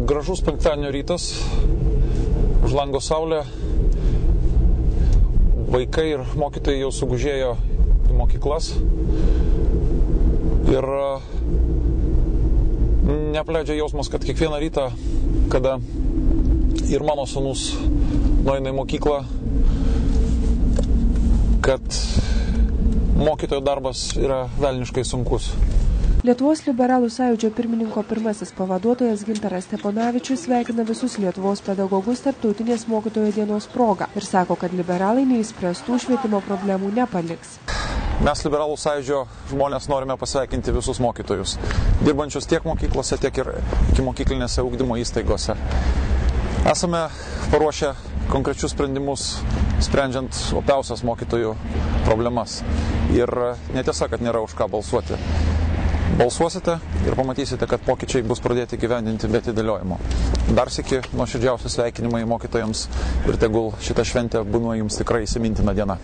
Gražus penktadienio rytas, už lango saulė, vaikai ir mokytojai jau sugužėjo į mokyklas ir neapleidžia jausmas, kad kiekvieną rytą, kada ir mano sūnus nueina į mokyklą, kad mokytojo darbas yra velniškai sunkus. Lietuvos liberalų sąjūdžio pirmininko pirmasis pavaduotojas Gintaras Steponavičius sveikina visus Lietuvos pedagogus Tarptautinės mokytojo dienos proga ir sako, kad liberalai neišspręstų švietimo problemų nepaliks. Mes liberalų sąjūdžio žmonės norime pasveikinti visus mokytojus, dirbančius tiek mokyklose, tiek ir ikimokyklinėse ugdymo įstaigose. Esame paruošę konkrečius sprendimus, sprendžiant opiausias mokytojų problemas. Ir netiesa, kad nėra už ką balsuoti. Balsuosite ir pamatysite, kad pokyčiai bus pradėti gyvendinti be atidėliojimo. Dar sykį nuoširdžiausi sveikinimai mokytojams ir tegul šita šventė būna jums tikrai įsimintina diena.